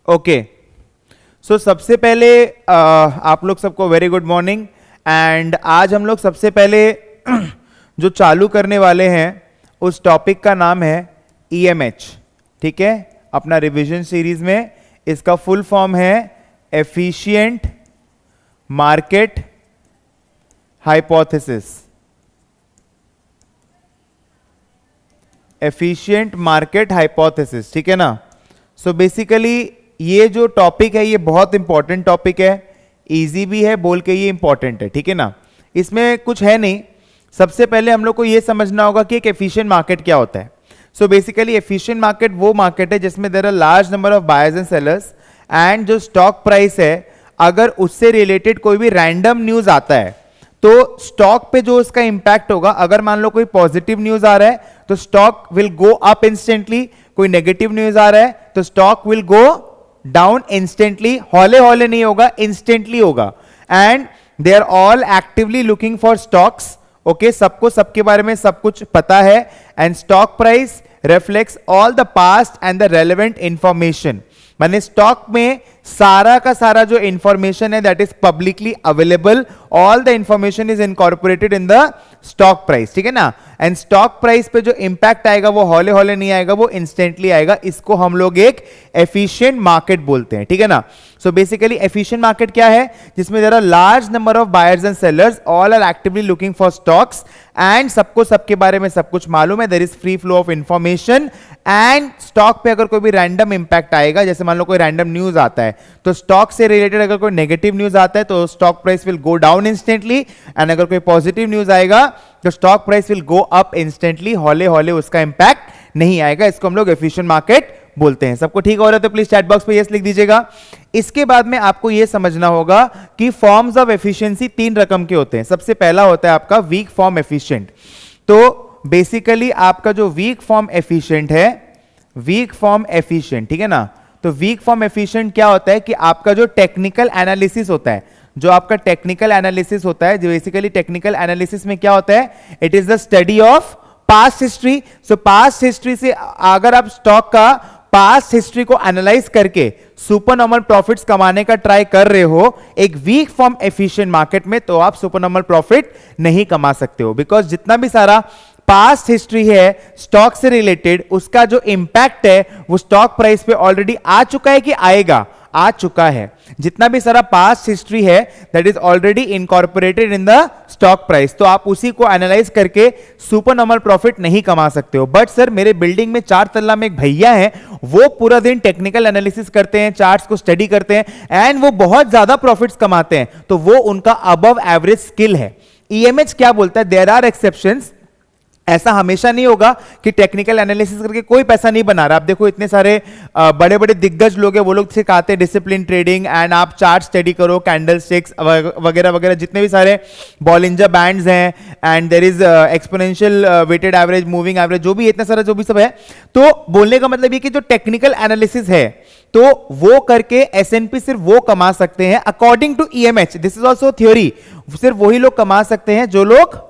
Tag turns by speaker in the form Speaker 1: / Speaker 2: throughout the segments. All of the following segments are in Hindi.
Speaker 1: ओके, सो सबसे पहले आप लोग सबको वेरी गुड मॉर्निंग। एंड आज हम लोग सबसे पहले जो चालू करने वाले हैं उस टॉपिक का नाम है EMH। ठीक है, अपना रिवीजन सीरीज में इसका फुल फॉर्म है efficient market hypothesis. Efficient market hypothesis, ठीक है ना। सो बेसिकली ये जो टॉपिक है ये बहुत इंपॉर्टेंट टॉपिक है, इजी भी है बोल के ये इंपॉर्टेंट है, ठीक है ना। इसमें कुछ है नहीं, सबसे पहले हम लोग को ये समझना होगा कि एक एफिशिएंट मार्केट क्या होता है। सो बेसिकली एफिशिएंट मार्केट वो मार्केट है जिसमें there are large number of buyers and sellers, and जो स्टॉक प्राइस है अगर उससे रिलेटेड कोई भी रैंडम न्यूज आता है तो स्टॉक पे जो उसका इंपैक्ट होगा, अगर मान लो कोई पॉजिटिव न्यूज आ रहा है तो stock will go up instantly, कोई नेगेटिव न्यूज आ रहा है तो stock will go down instantly. हौले हौले नहीं होगा, इंस्टेंटली होगा। And they are all actively looking for stocks. Okay, सबको सबके बारे में सब कुछ पता है। And stock price reflects all the past and the relevant information, माने स्टॉक में सारा का सारा जो इंफॉर्मेशन है that is publicly available, all the information is incorporated in the stock price, ठीक है ना। एंड स्टॉक प्राइस पे जो इंपैक्ट आएगा वो हौले हौले नहीं आएगा, वो इंस्टेंटली आएगा। इसको हम लोग एक एफिशिएंट मार्केट बोलते हैं, ठीक है ना। सो बेसिकली एफिशिएंट मार्केट क्या है, जिसमें there are large number of buyers and sellers, all are actively looking for stocks, and सबको सबके बारे में सब कुछ मालूम है, there is free flow of information. And stock पे अगर कोई भी रैंडम इंपैक्ट आएगा, जैसे मान लो कोई रैंडम न्यूज आता है तो स्टॉक से रिलेटेड अगर कोई नेगेटिव न्यूज आता है तो stock price will go down instantly, and अगर कोई पॉजिटिव न्यूज आएगा तो stock price will go up instantly, हौले हौले उसका इंपैक्ट नहीं आएगा। इसको हम लोग एफिशिएंट मार्केट बोलते हैं। सबको ठीक हो रहा है तो प्लीज चैट बॉक्स पे यस लिख दीजिएगा। इसके बाद में आपको यह समझना होगा कि फॉर्म्स ऑफ एफिशिएंसी 3 रकम के होते हैं। सबसे पहला होता है आपका वीक फॉर्म एफिशिएंट। तो बेसिकली आपका जो वीक फॉर्म एफिशिएंट है, वीक फॉर्म एफिशिएंट, ठीक है ना। तो वीक फॉर्म एफिशिएंट क्या होता है कि आपका जो टेक्निकल एनालिसिस होता है, जो आपका टेक्निकल एनालिसिस होता है, जो बेसिकली टेक्निकल एनालिसिस में क्या होता है, it is the study of past history. So past history से अगर आप स्टॉक का पास्ट हिस्ट्री को एनालाइज करके सुपरनॉर्मल प्रॉफिट्स कमाने का ट्राई कर रहे हो एक वीक फॉर्म एफिशिएंट मार्केट में, तो आप सुपरनॉर्मल प्रॉफिट नहीं कमा सकते हो। बिकॉज जितना भी सारा पास्ट हिस्ट्री है स्टॉक से रिलेटेड, उसका जो इंपैक्ट है वो स्टॉक प्राइस पे ऑलरेडी आ चुका है कि आएगा, आ चुका है। जितना भी सारा पास्ट हिस्ट्री है that is already incorporated in the stock price, तो आप उसी को एनालाइज करके सुपरनॉर्मल प्रॉफिट नहीं कमा सकते हो। बट सर मेरे बिल्डिंग में 4 तल्ला में एक भैया है, वो पूरा दिन टेक्निकल एनालिसिस करते हैं, चार्ट्स को स्टडी करते हैं, एंड वो बहुत ज्यादा प्रॉफिट्स कमाते हैं, तो वो उनका अबव एवरेज स्किल है। EMH क्या बोलता है, देयर आर एक्सेप्शंस। ऐसा हमेशा नहीं होगा कि टेक्निकल एनालिसिस करके कोई पैसा नहीं बना रहा। आप देखो इतने सारे बड़े बड़े दिग्गज लोग हैं, वो लोग सिखाते हैं डिसिप्लिन ट्रेडिंग, एंड आप चार्ट स्टडी करो, कैंडल स्टिक्स वगैरह वगैरह, जितने भी सारे बॉलिंजर बैंड्स हैं, and there is exponential weighted average, moving average, जो भी इतना सारा जो भी सब है। तो बोलने का मतलब ये कि जो टेक्निकल एनालिसिस है तो वो करके S&P सिर्फ वो कमा सकते हैं according to EMH, this is also theory. सिर्फ वही लोग कमा सकते हैं जो लोग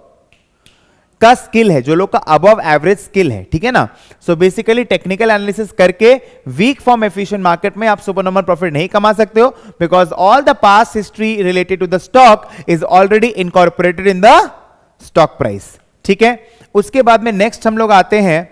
Speaker 1: का स्किल है, जो लोग का अबव एवरेज स्किल है, ठीक है ना। सो बेसिकली टेक्निकल एनालिसिस करके वीक फॉर्म एफिशिएंट मार्केट में आप सुपरनॉर्मल प्रॉफिट नहीं कमा सकते हो, because all the past history related to the stock is already incorporated in the stock price, ठीक है। उसके बाद में नेक्स्ट हम लोग आते हैं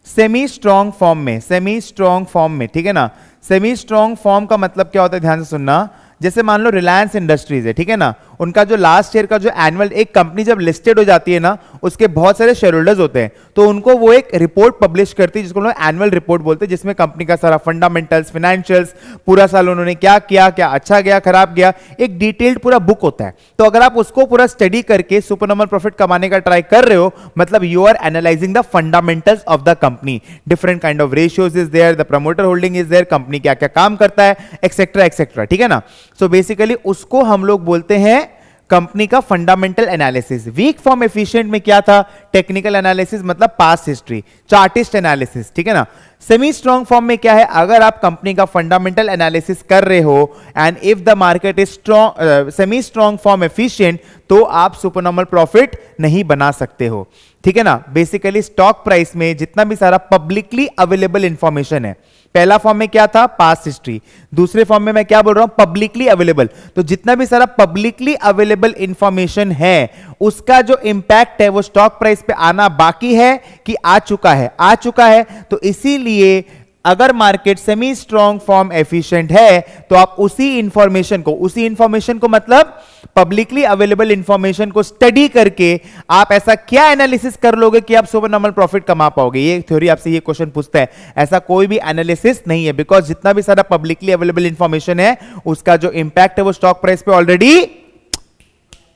Speaker 1: सेमी स्ट्रॉन्ग फॉर्म में, सेमी स्ट्रॉन्ग फॉर्म में, ठीक है ना। सेमी स्ट्रॉन्ग फॉर्म का मतलब क्या होता है, ध्यान से सुनना। जैसे मान लो रिलायंस इंडस्ट्रीज है, ठीक है ना, उनका जो लास्ट ईयर का जो एनुअल, एक कंपनी जब लिस्टेड हो जाती है ना, उसके बहुत सारे शेयर होल्डर्स होते हैं, तो उनको वो एक रिपोर्ट पब्लिश करती है जिसको लोग एनुअल रिपोर्ट बोलते हैं, जिसमें कंपनी का सारा फंडामेंटल्स, फाइनेंशियल्स, पूरा साल उन्होंने क्या किया, क्या अच्छा गया, खराब गया, एक डिटेल्ड पूरा बुक होता है। तो अगर आप उसको पूरा स्टडी करके सुपरनॉर्मल प्रॉफिट कमाने का ट्राई कर रहे हो, मतलब you are analysing the fundamentals of the company, different kind of ratios is there, the promoter holding is there, company क्या क्या काम करता है, एक्सेट्रा एक्सेट्रा, ठीक है ना। सो बेसिकली उसको हम लोग बोलते हैं कंपनी का fundamental analysis. Week form efficient में क्या था, टेक्निकल एनालिसिस मतलब पास्ट हिस्ट्री, चार्टिस्ट एनालिसिस, ठीक है ना। सेमी स्ट्रॉन्ग फॉर्म में क्या है, अगर आप कंपनी का फंडामेंटल एनालिसिस कर रहे हो and if the market is strong, semi strong form efficient, तो आप सुपरनॉर्मल प्रॉफिट नहीं बना सकते हो, ठीक है ना। बेसिकली स्टॉक प्राइस में जितना भी सारा पब्लिकली अवेलेबल इंफॉर्मेशन है, पहला फॉर्म में क्या था, पास्ट हिस्ट्री, दूसरे फॉर्म में मैं क्या बोल रहा हूं, पब्लिकली अवेलेबल। तो जितना भी सारा पब्लिकली अवेलेबल इंफॉर्मेशन है उसका जो इंपैक्ट है वो स्टॉक प्राइस पे आना बाकी है कि आ चुका है, आ चुका है। तो इसीलिए अगर market semi strong form efficient है तो आप उसी इंफॉर्मेशन को मतलब पब्लिकली अवेलेबल इंफॉर्मेशन को स्टडी करके आप ऐसा क्या एनालिसिस कर लोगे कि आप सुपर नॉर्मल प्रॉफिट कमा पाओगे। ये थ्योरी आपसे ये क्वेश्चन पूछता है, ऐसा कोई भी एनालिसिस नहीं है, बिकॉज जितना भी सारा पब्लिकली अवेलेबल इंफॉर्मेशन है उसका जो इंपैक्ट है वो स्टॉक प्राइस पे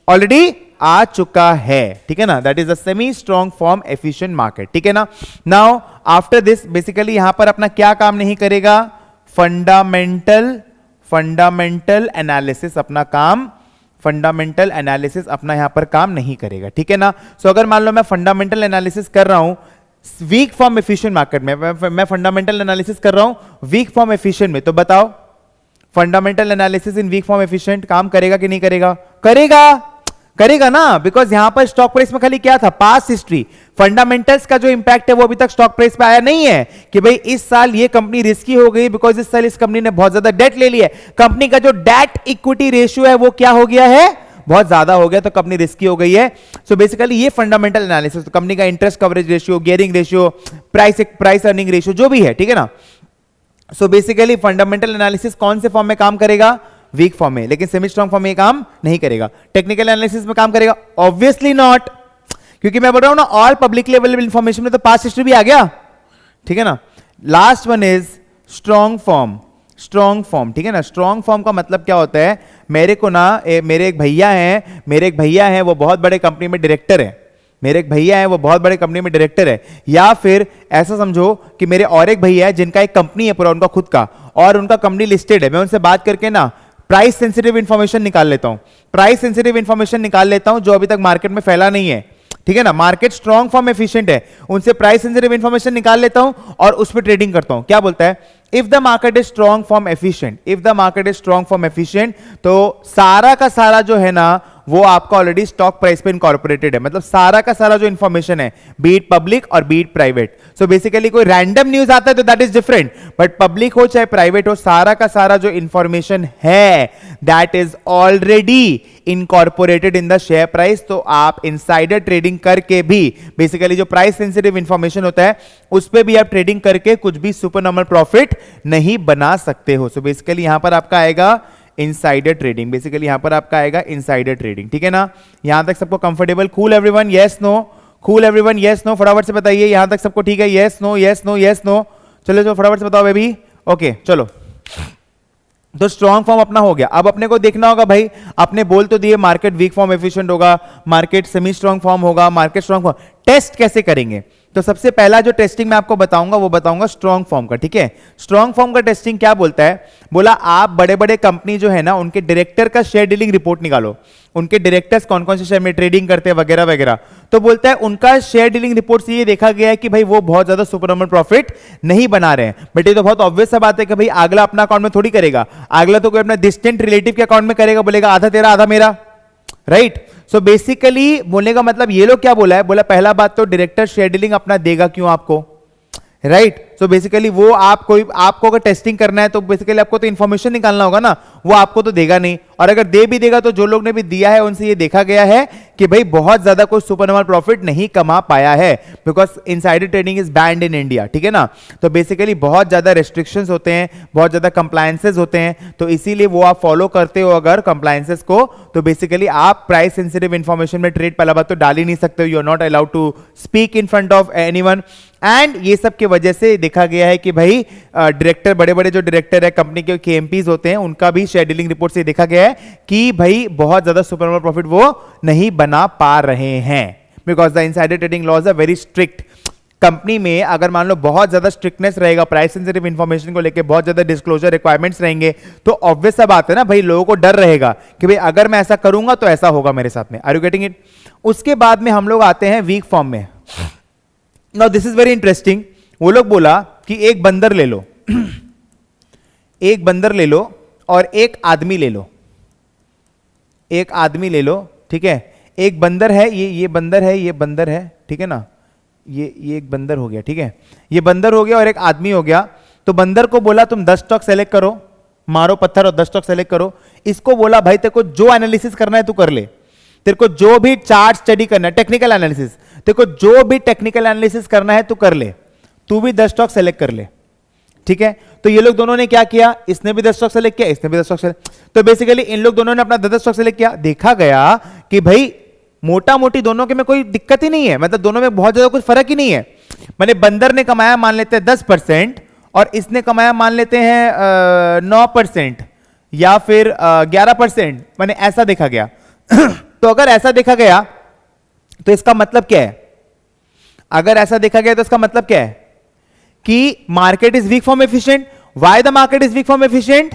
Speaker 1: ऑलरेडी आ चुका है, ठीक है ना। That is a semi strong form efficient market, ठीक है ना। नाउ आफ्टर दिस बेसिकली यहां पर अपना क्या काम नहीं करेगा, फंडामेंटल एनालिसिस अपना काम, फंडामेंटल एनालिसिस अपना यहां पर काम नहीं करेगा, ठीक है ना। सो अगर मान लो मैं फंडामेंटल एनालिसिस कर रहा हूं वीक फॉर्म एफिशिएंट मार्केट में, मैं फंडामेंटल एनालिसिस कर रहा हूं वीक फॉर्म एफिशिएंट में, तो बताओ fundamental analysis in week form efficient काम करेगा कि नहीं करेगा, करेगा ना, बिकॉज यहां पर स्टॉक प्राइस में खाली क्या था, पास्ट हिस्ट्री। फंडामेंटल्स का जो इंपैक्ट है वो अभी तक स्टॉक प्राइस पे आया नहीं है कि भाई इस साल ये कंपनी रिस्की हो गई बिकॉज इस साल इस कंपनी ने बहुत ज्यादा डेट ले लिया है, कंपनी का जो डेट इक्विटी रेशियो है वो क्या हो गया है, बहुत ज्यादा हो गया, तो कंपनी रिस्की हो गई है। सो बेसिकली ये फंडामेंटल एनालिसिस, तो कंपनी का interest coverage ratio, gearing ratio, price earning ratio जो भी है, ठीक है ना। सो बेसिकली फंडामेंटल एनालिसिस कौन से फॉर्म में काम करेगा, वीक फॉर्म में, लेकिन सेमी स्ट्रॉन्ग फॉर्म में काम नहीं करेगा। टेक्निकल एनालिसिस में काम करेगा, ऑब्वियसली नॉट, क्योंकि मैं बोल रहा हूं ना ऑल पब्लिकली अवेलेबल इंफॉर्मेशन में तो पास्ट हिस्ट्री भी आ गया, ठीक है ना। Last one is strong form, ठीक है ना। स्ट्रॉन्ग फॉर्म का मतलब क्या होता है, मेरे को ना मेरे एक भैया हैं वो बहुत बड़े कंपनी में डायरेक्टर है, या फिर ऐसा समझो कि मेरे और एक भैया है जिनका एक कंपनी है पूरा उनका खुद का, और उनका कंपनी लिस्टेड है। मैं उनसे बात करके ना प्राइस सेंसिटिव इंफॉर्मेशन निकाल लेता हूं, जो अभी तक मार्केट में फैला नहीं है, ठीक है ना। मार्केट स्ट्रॉन्ग फॉर्म एफिशिएंट है, उनसे प्राइस सेंसिटिव इंफॉर्मेशन निकाल लेता हूं और उस पर ट्रेडिंग करता हूं। क्या बोलता है, if the market is strong form efficient, तो सारा का सारा जो है ना वो आपका ऑलरेडी स्टॉक प्राइस पे इनकॉर्पोरेटेड है, मतलब सारा का सारा जो इंफॉर्मेशन है, बीट पब्लिक और बीट प्राइवेट। सो बेसिकली कोई रैंडम न्यूज आता है तो that is different, but public हो चाहे प्राइवेट हो, सारा का सारा जो इंफॉर्मेशन है that is already incorporated in the share price. तो आप इनसाइडर ट्रेडिंग करके भी बेसिकली जो प्राइस सेंसिटिव इंफॉर्मेशन होता है उस पर भी आप ट्रेडिंग करके कुछ भी सुपर नॉर्मल प्रॉफिट नहीं बना सकते हो। सो बेसिकली यहां पर आपका आएगा इनसाइडर ट्रेडिंग, ठीक है ना। यहां तक सबको comfortable, cool everyone, yes no, फटाफट से बताइए यहां तक सबको ठीक है, यस नो, चलो फटाफट से बताओ बेबी, ओके चलो। तो स्ट्रॉन्ग फॉर्म अपना हो गया, अब अपने को देखना होगा भाई, अपने बोल तो दिए मार्केट वीक फॉर्म एफिशिएंट होगा, मार्केट सेमी स्ट्रॉन्ग फॉर्म होगा, मार्केट स्ट्रॉन्ग फॉर्म, टेस्ट कैसे करेंगे। तो सबसे पहला जो टेस्टिंग मैं आपको बताऊंगा वो बताऊंगा स्ट्रॉन्ग फॉर्म का, ठीक है। स्ट्रॉन्ग फॉर्म का टेस्टिंग क्या बोलता है, बोला आप बड़े बड़े कंपनी जो है ना उनके डायरेक्टर का शेयर डीलिंग रिपोर्ट निकालो, उनके डायरेक्टर्स कौन कौन से शेयर में ट्रेडिंग करते हैं वगैरह वगैरह। तो बोलता है उनका शेयर डीलिंग रिपोर्ट से ये देखा गया है कि भाई वो बहुत ज्यादा सुपर नॉर्मल प्रॉफिट नहीं बना रहे हैं। बट ये तो बहुत ऑब्वियस सा बात है कि भाई अगला अपना अकाउंट में थोड़ी करेगा, अगला तो कोई अपना डिस्टेंट रिलेटिव के अकाउंट में करेगा, बोलेगा आधा तेरा आधा मेरा, राइट। सो बेसिकली बोलने का मतलब ये लोग क्या बोला है, बोला पहला बात तो डायरेक्टर शेयर डीलिंग अपना देगा क्यों आपको, राइट। सो बेसिकली वो आपको अगर टेस्टिंग करना है तो बेसिकली आपको तो इंफॉर्मेशन निकालना होगा ना, वो आपको तो देगा नहीं, और अगर दे भी देगा तो जो लोग ने भी दिया है उनसे ये देखा गया है कि भाई बहुत ज्यादा कोई सुपर नॉर्मल प्रॉफिट नहीं कमा पाया है, because insider trading is band in India, ठीक है ना। तो बेसिकली बहुत ज्यादा रेस्ट्रिक्शंस होते हैं, बहुत ज्यादा कंप्लायंसेस होते हैं, तो इसीलिए वो आप फॉलो करते हो अगर कंप्लायंसेस को, तो बेसिकली आप प्राइस सेंसिटिव इंफॉर्मेशन में ट्रेड पहला बात तो डाल ही नहीं सकते हो, you are not allowed to speak in front of anyone. And ये सब की वजह से देखा गया है कि भाई डायरेक्टर, बड़े बड़े जो डायरेक्टर है कंपनी के केएमपीज होते हैं, उनका भी शेयर डीलिंग रिपोर्ट से देखा गया है कि भाई बहुत ज्यादा सुपर नॉर्मल प्रॉफिट वो नहीं बना पा रहे हैं, because the insider trading laws are very strict. Company में अगर मान लो बहुत ज्यादा स्ट्रिक्टनेस रहेगा, प्राइस सेंसिटिव इंफॉर्मेशन को लेकर बहुत ज्यादा डिस्क्लोजर रिक्वायरमेंट्स रहेंगे, तो ऑब्वियस सा बात है ना भाई, लोगों को डर रहेगा कि भाई अगर मैं ऐसा करूंगा तो ऐसा होगा मेरे साथ में। Are you getting it. उसके बाद में हम लोग आते हैं वीक फॉर्म में। Now this is very interesting. वो लोग बोला कि एक बंदर ले लो एक बंदर ले लो और एक आदमी ले लो, एक आदमी ले लो, ठीक है। एक बंदर है, ये बंदर है, ये बंदर है, ठीक है ना, ये एक बंदर हो गया, ठीक है, ये बंदर हो गया और एक आदमी हो गया। तो बंदर को बोला तुम 10 स्टॉक सेलेक्ट करो, मारो पत्थर और 10 स्टॉक सेलेक्ट करो। इसको बोला भाई तेरे को जो एनालिसिस करना है तू कर ले, तेरे को जो भी चार्ट स्टडी करना है, टेक्निकल एनालिसिस, तेरे को जो भी टेक्निकल एनालिसिस करना है तू कर ले, तू भी 10 स्टॉक सेलेक्ट कर ले, ठीक है। तो ये लोग दोनों ने क्या किया, इसने भी 10 स्टॉक सेलेक्ट किया, इसने भी 10 स्टॉक सेलेक्ट, तो बेसिकली इन लोग दोनों ने अपना 10 स्टॉक सेलेक्ट किया। देखा गया कि भाई मोटा मोटी दोनों के में कोई दिक्कत ही नहीं है, मतलब दोनों में बहुत ज्यादा कुछ फर्क ही नहीं है। मैंने बंदर ने कमाया मान लेते हैं 10% और इसने कमाया मान लेते हैं 9% या फिर 11%, मैंने ऐसा देखा गया। तो अगर ऐसा देखा गया तो इसका मतलब क्या है, अगर ऐसा देखा गया तो इसका मतलब क्या है कि market is weak from efficient. Why the market is weak from efficient?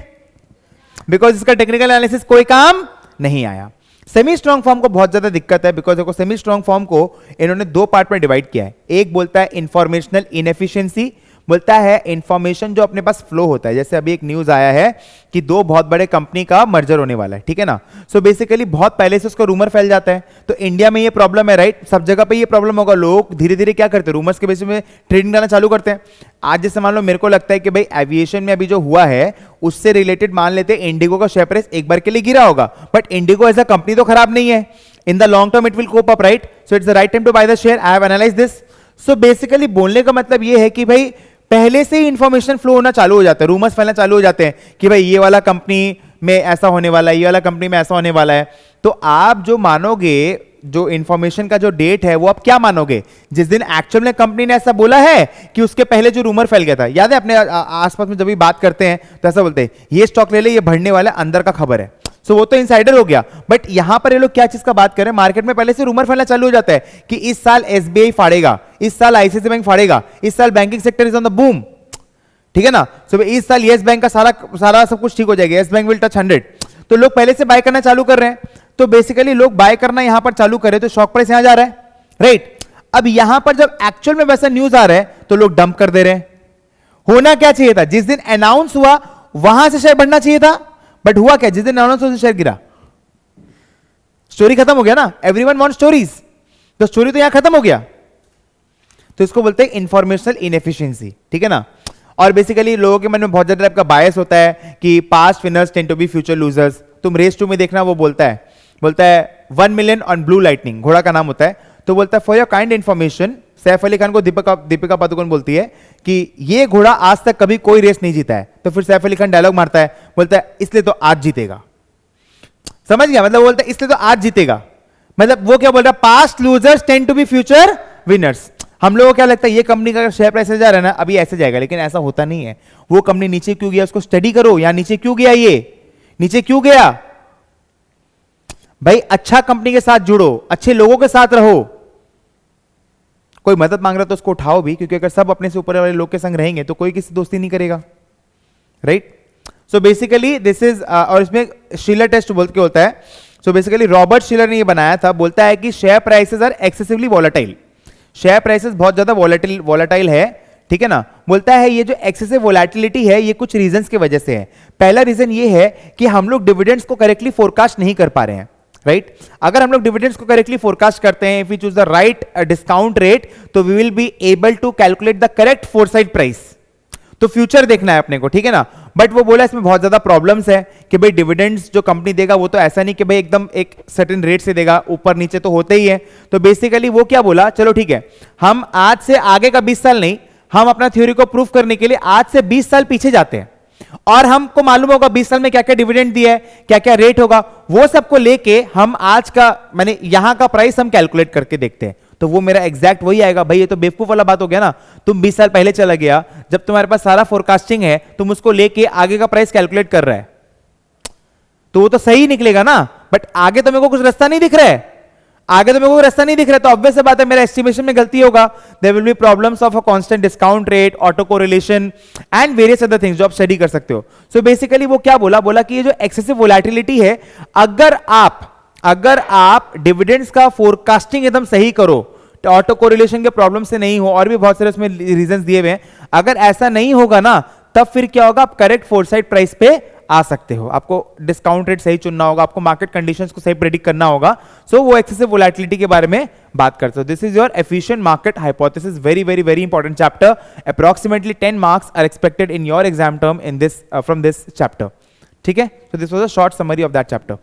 Speaker 1: Because इसका टेक्निकल एनालिसिस कोई काम नहीं आया। सेमी स्ट्रॉन्ग फॉर्म को बहुत ज्यादा दिक्कत है, बिकॉज देखो सेमी स्ट्रॉन्ग फॉर्म को इन्होंने दो पार्ट में डिवाइड किया है। एक बोलता है इंफॉर्मेशनल इनएफिशिएंसी, बोलता है इंफॉर्मेशन जो अपने पास फ्लो होता है, जैसे अभी एक न्यूज आया है कि दो बहुत बड़े कंपनी का मर्जर होने वाला है, ठीक है ना। सो बेसिकली बहुत पहले से उसका रूमर फैल जाता है, तो इंडिया में ये प्रॉब्लम है, राइट, सब जगह पे ये प्रॉब्लम होगा। लोग धीरे धीरे क्या करते हैं, रूमर्स के बेसिस में ट्रेडिंग करना चालू करते हैं। आज जैसे मान लो मेरे को लगता है कि भाई एविएशन में अभी जो हुआ है उससे रिलेटेड मान लेते हैं इंडिगो का शेयर प्राइस एक बार के लिए गिरा होगा, but IndiGo as a company तो खराब नहीं है, in the long term it will cope up, right. So it's the right time to buy the share, I have analyzed this. So basically बोलने का मतलब ये है कि भाई पहले से ही इंफॉर्मेशन फ्लो होना चालू हो जाता है, रूमर्स फैलना चालू हो जाते हैं कि भाई ये वाला कंपनी में ऐसा होने वाला है, ये वाला कंपनी में ऐसा होने वाला है। तो आप जो मानोगे, जो इंफॉर्मेशन का जो डेट है वो आप क्या मानोगे, जिस दिन एक्चुअल में कंपनी ने ऐसा बोला है कि उसके पहले जो रूमर फैल गया था। याद है अपने आसपास में जब भी बात करते हैं तो ऐसा बोलते हैं ये स्टॉक ले ले, ये बढ़ने वाला है, अंदर का खबर है। सो वो तो इनसाइडर हो गया, बट यहां पर ये लोग क्या चीज का बात कर रहे हैं, मार्केट में पहले से रूमर फैलना चालू हो जाता है कि इस साल एसबीआई फाड़ेगा, इस साल आईसीआईसीआई बैंक फाड़ेगा, इस साल banking sector is on the boom, ठीक है ना। सो इस साल येस बैंक का सारा सब कुछ ठीक हो जाएगा, येस बैंक विल टच 100। तो लोग पहले से बाय करना चालू कर रहे हैं, तो बेसिकली लोग बाय करना यहां पर चालू कर रहे हैं, तो स्टॉक प्राइस यहां जा रहा है, राइट। अब यहां पर जब एक्चुअल में वैसा न्यूज आ रहा है तो लोग डंप कर दे रहे हैं। होना क्या चाहिए था, जिस दिन अनाउंस हुआ वहां से शेयर बढ़ना चाहिए था, बट हुआ क्या, जिस दिन अनाउंस हुआ शेयर गिरा, स्टोरी खत्म हो गया ना। एवरीवन वांट स्टोरीज, तो स्टोरी तो यहां खत्म हो गया। तो इसको बोलते हैं इंफॉर्मेशनल इनएफिशिएंसी, ठीक है ना। और बेसिकली लोगों के मन में बहुत ज्यादा टाइप का बायस होता है कि past winners tend to be future losers. तुम रेस 2 में देखना, वो बोलता है 1 मिलियन ऑन ब्लू लाइटनिंग, घोड़ा का नाम होता है। तो बोलता है for your kind information, Saif Ali Khan को दीपिका पादुकोण बोलती है कि ये घोड़ा आज तक कभी कोई रेस नहीं जीता है। तो फिर सैफ अली खान डायलॉग मारता है, बोलता है इसलिए तो आज जीतेगा। समझ गया, मतलब बोलता है इसलिए तो आज जीतेगा, मतलब वो क्या बोल रहा है, past losers tend to be future winners. हम लोगों को क्या लगता है ये कंपनी का शेयर प्राइस ऐसे जा रहा है ना, अभी ऐसे जाएगा, लेकिन ऐसा होता नहीं है। वो कंपनी नीचे क्यों गया उसको स्टडी करो, या नीचे क्यों गया, ये नीचे क्यों गया। भाई अच्छा कंपनी के साथ जुड़ो, अच्छे लोगों के साथ रहो। कोई मदद मांग रहा है तो उसको उठाओ भी, क्योंकि अगर सब अपने से ऊपर वाले लोग के संग रहेंगे तो कोई किसी दोस्ती नहीं करेगा, right. So basically this is, और इसमें शिलर टेस्ट बोल के होता है। सो बेसिकली रॉबर्ट शिलर ने ये बनाया था, बोलता है कि share prices are excessively volatile, share prices बहुत ज्यादा वॉलेटाइल है, ठीक है ना। बोलता है ये जो एक्सेसिव वोलेटिलिटी है ये कुछ रीजंस की वजह से है। पहला रीजन ये है कि हम लोग डिविडेंड्स को करेक्टली फोरकास्ट नहीं कर पा रहे हैं, राइट। अगर हम लोग डिविडेंड्स को करेक्टली फोरकास्ट करते हैं, if we choose the right discount rate, तो we will be able to calculate the correct foresight price. तो फ्यूचर देखना है अपने को, ठीक है ना। बट वो बोला इसमें बहुत ज्यादा प्रॉब्लम्स है कि भाई डिविडेंड्स जो कंपनी देगा वो तो ऐसा नहीं कि भाई एकदम एक सर्टेन रेट से देगा, ऊपर नीचे तो होते ही है। तो बेसिकली वो क्या बोला, चलो ठीक है, हम आज से आगे का 20 साल नहीं, हम अपना थ्योरी को प्रूफ करने के लिए आज से 20 साल पीछे जाते हैं, और हमको मालूम होगा 20 साल में क्या क्या डिविडेंड दिया है, क्या क्या रेट होगा, वो सबको लेके हम आज का माने यहां का प्राइस हम कैलकुलेट करके देखते हैं। तो वो मेरा एग्जैक्ट वही आएगा। भाई ये तो बेवकूफ वाला बात हो गया ना, तुम 20 साल पहले चला गया, जब तुम्हारे पास सारा फोरकास्टिंग है, तुम उसको लेके आगे का प्राइस कैलकुलेट कर रहा है, तो वो तो सही निकलेगा ना। बट आगे तो मेरे को कुछ रास्ता नहीं दिख रहा है, आगे तो मेरे को रास्ता नहीं दिख रहा है, तो ऑब्वियस सी बात है मेरा एस्टिमेशन में गलती होगा। There will be problems of a constant discount rate, auto correlation and various other things जो आप स्टडी कर सकते हो। सो बेसिकली वो क्या बोला कि ये जो एक्सेसिव वोलेटिलिटी है, अगर आप डिविडेंड्स का फोरकास्टिंग एकदम सही करो, तो ऑटो कोरिलेशन के प्रॉब्लम से नहीं हो, और भी बहुत सारे उसमें रीजंस दिए हुए हैं, अगर ऐसा नहीं होगा ना, तब फिर क्या होगा, आप करेक्ट फोरसाइट प्राइस पे आ सकते हो। आपको डिस्काउंट रेट सही चुनना होगा, आपको मार्केट कंडीशंस को सही प्रेडिक्ट करना होगा। सो वो एक्सेसिव वोलेटिलिटी के बारे में बात करते हो। This is your efficient market hypothesis, very very very important chapter. Approximately 10 marks are expected in your exam term in this from this chapter. ठीक है, so this was a short summary of that chapter.